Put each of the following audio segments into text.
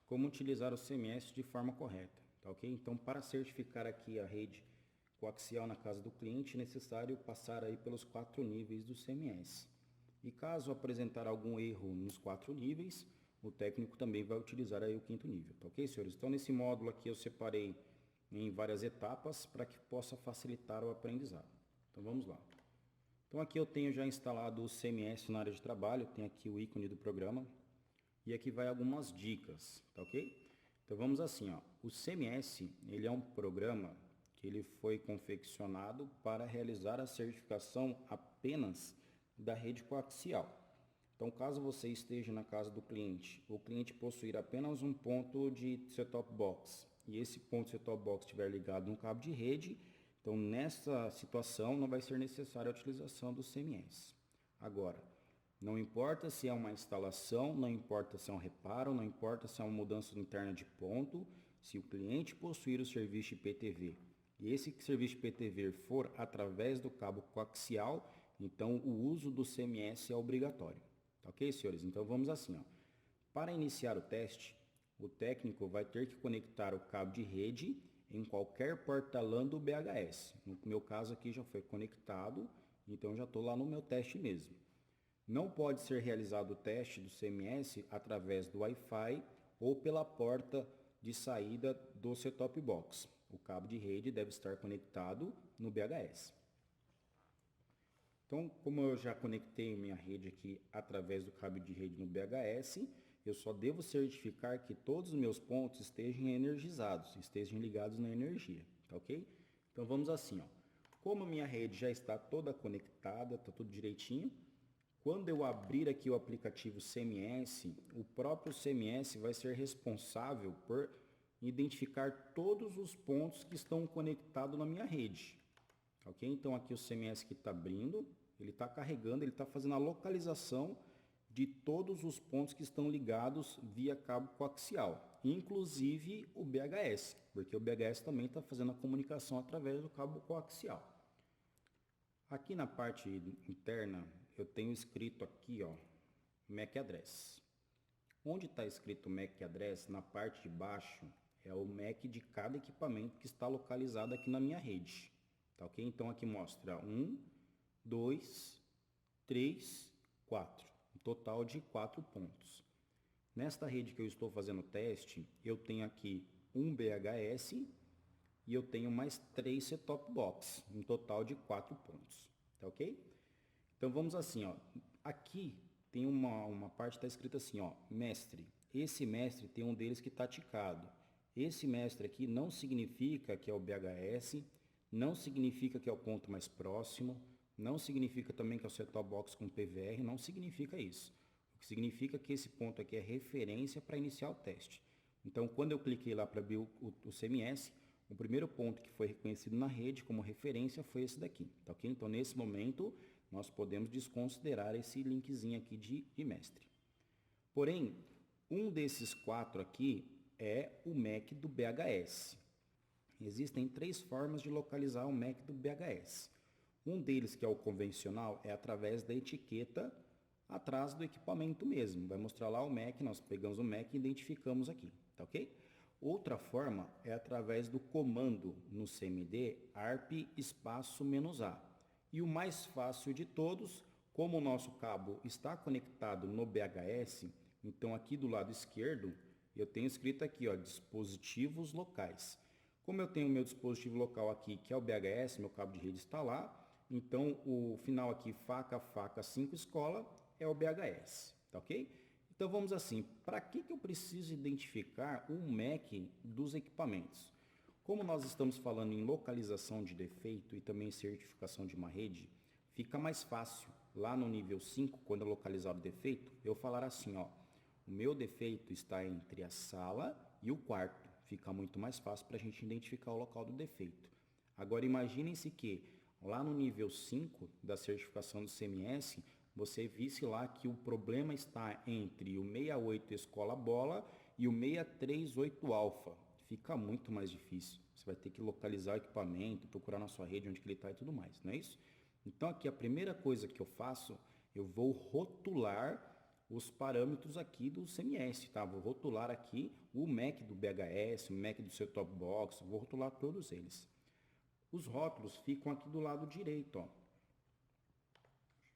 Como utilizar o CMS de forma correta, tá ok? Então, para certificar aqui a rede coaxial na casa do cliente, é necessário passar aí pelos 4 níveis do CMS. E caso apresentar algum erro nos 4 níveis, o técnico também vai utilizar aí o 5º nível, tá ok, senhores? Então, nesse módulo aqui eu separei em várias etapas para que possa facilitar o aprendizado. Então, vamos lá. Então, aqui eu tenho já instalado o CMS na área de trabalho, tem aqui o ícone do programa. E aqui vai algumas dicas, tá ok? Então vamos assim, ó. O CMS, ele é um programa que ele foi confeccionado para realizar a certificação apenas da rede coaxial. Então, caso você esteja na casa do cliente, o cliente possuir apenas um ponto de set-top box e esse ponto de set-top box estiver ligado no cabo de rede, então nessa situação não vai ser necessária a utilização do CMS. Agora, não importa se é uma instalação, não importa se é um reparo, não importa se é uma mudança interna de ponto, se o cliente possuir o serviço IPTV e esse serviço IPTV for através do cabo coaxial, então o uso do CMS é obrigatório. Tá ok, senhores? Então vamos assim, ó. Para iniciar o teste, o técnico vai ter que conectar o cabo de rede em qualquer porta-LAN do BHS. No meu caso aqui já foi conectado, então já estou lá no meu teste mesmo. Não pode ser realizado o teste do CMS através do Wi-Fi ou pela porta de saída do set-top box. O cabo de rede deve estar conectado no BHS. Então, como eu já conectei minha rede aqui através do cabo de rede no BHS, eu só devo certificar que todos os meus pontos estejam energizados, estejam ligados na energia, tá ok? Então vamos assim, ó. Como a minha rede já está toda conectada, está tudo direitinho, quando eu abrir aqui o aplicativo CMS, o próprio CMS vai ser responsável por identificar todos os pontos que estão conectados na minha rede. Ok? Então aqui o CMS que está abrindo, ele está carregando, ele está fazendo a localização de todos os pontos que estão ligados via cabo coaxial, inclusive o BHS, porque o BHS também está fazendo a comunicação através do cabo coaxial. Aqui na parte interna, eu tenho escrito aqui, ó, MAC address. Onde está escrito MAC address, na parte de baixo, é o MAC de cada equipamento que está localizado aqui na minha rede. Tá ok? Então aqui mostra 1, 2, 3, 4. Um total de 4 pontos. Nesta rede que eu estou fazendo o teste, eu tenho aqui um BHS e eu tenho mais 3 set-top box, um total de 4 pontos. Tá ok? Então vamos assim, ó. Aqui tem uma parte que está escrita assim, ó, mestre. Esse mestre tem um deles que está ticado. Esse mestre aqui não significa que é o BHS, não significa que é o ponto mais próximo, não significa também que é o set-top box com PVR, não significa isso. O que significa que esse ponto aqui é referência para iniciar o teste. Então, quando eu cliquei lá para abrir o CMS, o primeiro ponto que foi reconhecido na rede como referência foi esse daqui, tá ok? Então, nesse momento, nós podemos desconsiderar esse linkzinho aqui de mestre. Porém, um desses 4 aqui é o MAC do BHS. Existem 3 formas de localizar o MAC do BHS. Um deles, que é o convencional, é através da etiqueta atrás do equipamento mesmo. Vai mostrar lá o MAC, nós pegamos o MAC e identificamos aqui, tá ok? Outra forma é através do comando no CMD ARP espaço "-a". E o mais fácil de todos, como o nosso cabo está conectado no BHS, então aqui do lado esquerdo eu tenho escrito aqui, ó, dispositivos locais. Como eu tenho o meu dispositivo local aqui, que é o BHS, meu cabo de rede está lá, então o final aqui, faca 5 escola, é o BHS, tá ok? Então vamos assim, para que eu preciso identificar o MAC dos equipamentos? Como nós estamos falando em localização de defeito e também certificação de uma rede, fica mais fácil, lá no nível 5, quando eu localizar o defeito, eu falar assim, ó, o meu defeito está entre a sala e o quarto. Fica muito mais fácil para a gente identificar o local do defeito. Agora imaginem-se que lá no nível 5 da certificação do CMS, você visse lá que o problema está entre o 68 escola bola e o 638 alfa. Fica muito mais difícil. Você vai ter que localizar o equipamento, procurar na sua rede onde que ele está e tudo mais, não é isso? Então aqui a primeira coisa que eu faço, eu vou rotular os parâmetros aqui do CMS, tá? Vou rotular aqui o MAC do BHS, o MAC do seu top box, vou rotular todos eles. Os rótulos ficam aqui do lado direito, ó.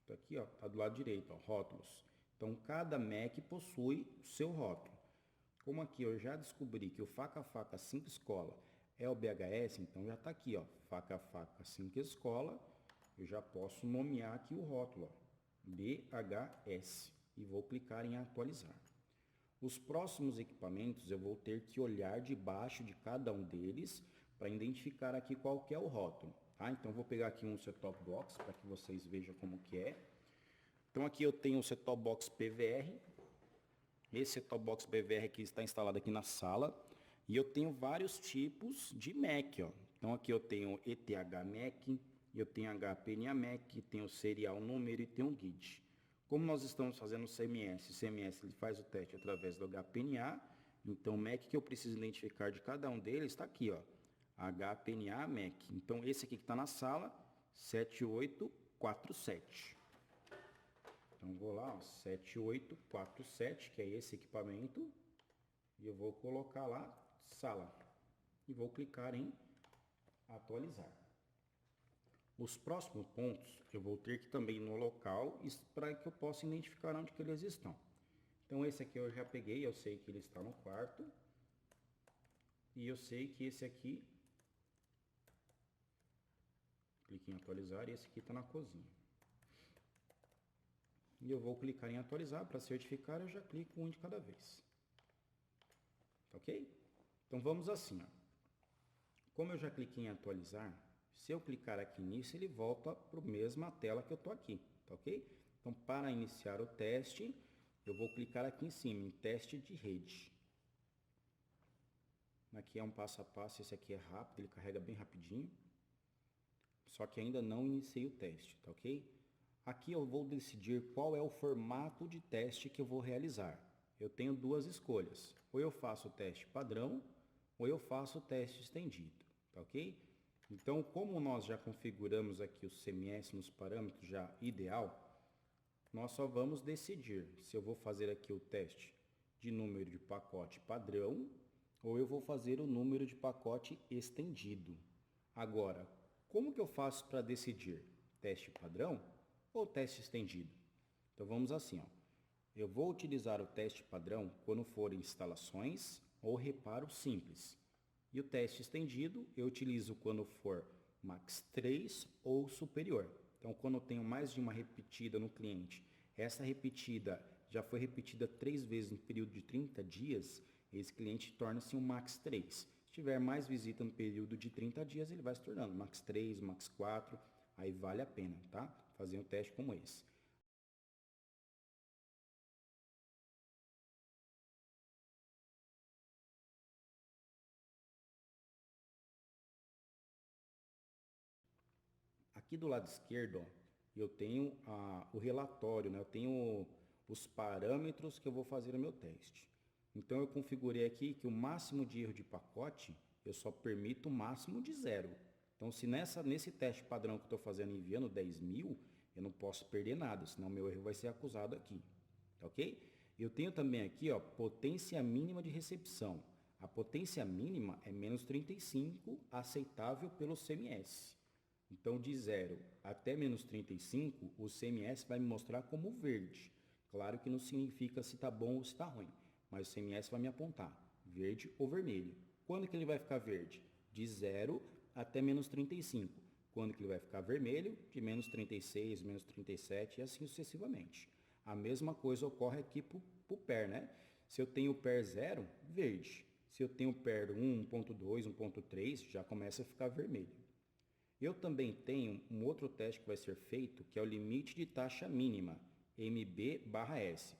Está aqui, ó, tá do lado direito, ó, rótulos. Então cada MAC possui o seu rótulo. Como aqui eu já descobri que o faca-faca 5 escola é o BHS, então já está aqui, ó, faca-faca 5 escola, eu já posso nomear aqui o rótulo, ó, BHS, e vou clicar em atualizar. Os próximos equipamentos eu vou ter que olhar debaixo de cada um deles para identificar aqui qual que é o rótulo, tá? Então eu vou pegar aqui um set-top box para que vocês vejam como que é. Então aqui eu tenho o set-top box PVR. Esse set-top box PVR aqui está instalado aqui na sala. E eu tenho vários tipos de MAC, ó. Então aqui eu tenho ETH MAC, eu tenho HPNA MAC, tenho serial número e tenho guide. Como nós estamos fazendo o CMS ele faz o teste através do HPNA, então o MAC que eu preciso identificar de cada um deles está aqui, ó, HPNA MAC. Então esse aqui que está na sala, 7847. Então vou lá, ó, 7847, que é esse equipamento, e eu vou colocar lá, sala, e vou clicar em atualizar. Os próximos pontos eu vou ter que também no local para que eu possa identificar onde que eles estão. Então esse aqui eu já peguei, eu sei que ele está no quarto. E eu sei que esse aqui, clique em atualizar, e esse aqui está na cozinha. E eu vou clicar em atualizar, para certificar eu já clico um de cada vez. Ok? Então vamos assim, ó. Como eu já cliquei em atualizar, se eu clicar aqui nisso, ele volta para a mesma tela que eu estou aqui, tá ok? Então, para iniciar o teste, eu vou clicar aqui em cima, em teste de rede. Aqui é um passo a passo, esse aqui é rápido, ele carrega bem rapidinho. Só que ainda não iniciei o teste, tá ok? Aqui eu vou decidir qual é o formato de teste que eu vou realizar. Eu tenho duas escolhas, ou eu faço o teste padrão, ou eu faço o teste estendido, tá ok? Então, como nós já configuramos aqui o CMS nos parâmetros já ideal, nós só vamos decidir se eu vou fazer aqui o teste de número de pacote padrão ou eu vou fazer o número de pacote estendido. Agora, como que eu faço para decidir teste padrão ou teste estendido? Então vamos assim, ó. Eu vou utilizar o teste padrão quando for instalações ou reparo simples. E o teste estendido eu utilizo quando for Max 3 ou superior. Então, quando eu tenho mais de uma repetida no cliente, essa repetida já foi repetida 3 vezes no período de 30 dias, esse cliente torna-se um Max 3. Se tiver mais visita no período de 30 dias, ele vai se tornando Max 3, Max 4, aí vale a pena, tá? Fazer um teste como esse. Aqui do lado esquerdo, ó, eu tenho o relatório, né? Eu tenho os parâmetros que eu vou fazer no meu teste. Então eu configurei aqui que o máximo de erro de pacote, eu só permito o máximo de 0. Então se nesse teste padrão que eu estou fazendo enviando 10.000, eu não posso perder nada, senão meu erro vai ser acusado aqui, tá ok? Eu tenho também aqui, ó, potência mínima de recepção. A potência mínima é menos 35, aceitável pelo CMS. Então, de 0 até menos 35, o CMS vai me mostrar como verde. Claro que não significa se está bom ou se está ruim, mas o CMS vai me apontar verde ou vermelho. Quando que ele vai ficar verde? De 0 até menos 35. Quando que ele vai ficar vermelho? De menos 36, menos 37 e assim sucessivamente. A mesma coisa ocorre aqui para o PER, né? Se eu tenho o PER 0, verde. Se eu tenho o PER 1.2, 1.3, já começa a ficar vermelho. Eu também tenho um outro teste que vai ser feito, que é o limite de taxa mínima, MB/S,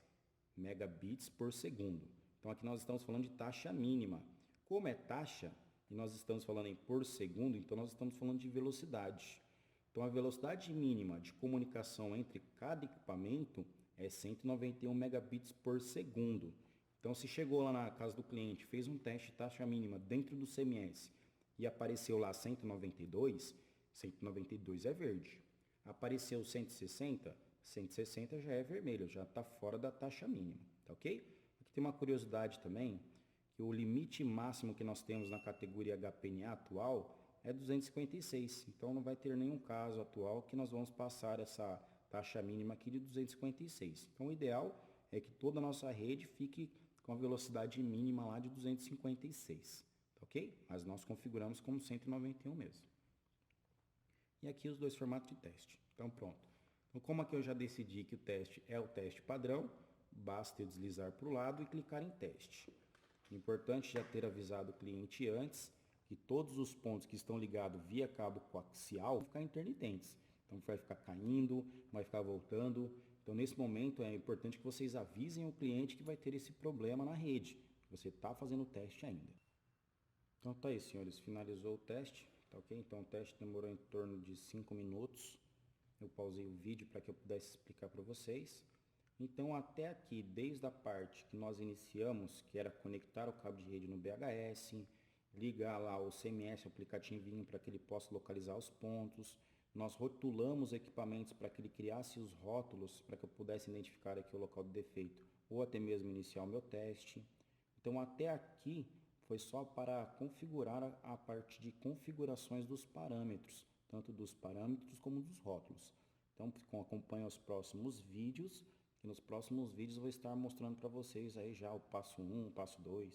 megabits por segundo. Então aqui nós estamos falando de taxa mínima. Como é taxa, e nós estamos falando em por segundo, então nós estamos falando de velocidade. Então a velocidade mínima de comunicação entre cada equipamento é 191 megabits por segundo. Então, se chegou lá na casa do cliente, fez um teste de taxa mínima dentro do CMS e apareceu lá 192, 192 é verde. Apareceu 160, 160 já é vermelho, já está fora da taxa mínima, tá ok? Aqui tem uma curiosidade também, que o limite máximo que nós temos na categoria HPNA atual é 256, então não vai ter nenhum caso atual que nós vamos passar essa taxa mínima aqui de 256. Então o ideal é que toda a nossa rede fique com a velocidade mínima lá de 256, tá ok? Mas nós configuramos como 191 mesmo. E aqui os dois formatos de teste. Então pronto. Então como aqui eu já decidi que o teste é o teste padrão, basta eu deslizar para o lado e clicar em teste. Importante já ter avisado o cliente antes que todos os pontos que estão ligados via cabo coaxial vão ficar intermitentes. Então vai ficar caindo, vai ficar voltando. Então nesse momento é importante que vocês avisem o cliente que vai ter esse problema na rede. Você está fazendo o teste ainda. Então tá aí, senhores, finalizou o teste, tá ok? Então o teste demorou em torno de 5 minutos. Eu pausei o vídeo para que eu pudesse explicar para vocês. Então até aqui, desde a parte que nós iniciamos, que era conectar o cabo de rede no BHS, ligar lá o CMS, o aplicativinho, para que ele possa localizar os pontos. Nós rotulamos equipamentos para que ele criasse os rótulos, para que eu pudesse identificar aqui o local do defeito, ou até mesmo iniciar o meu teste. Então até aqui foi só para configurar a parte de configurações dos parâmetros, tanto dos parâmetros como dos rótulos. Então acompanhe os próximos vídeos, e nos próximos vídeos eu vou estar mostrando para vocês aí já o passo 1, o passo 2.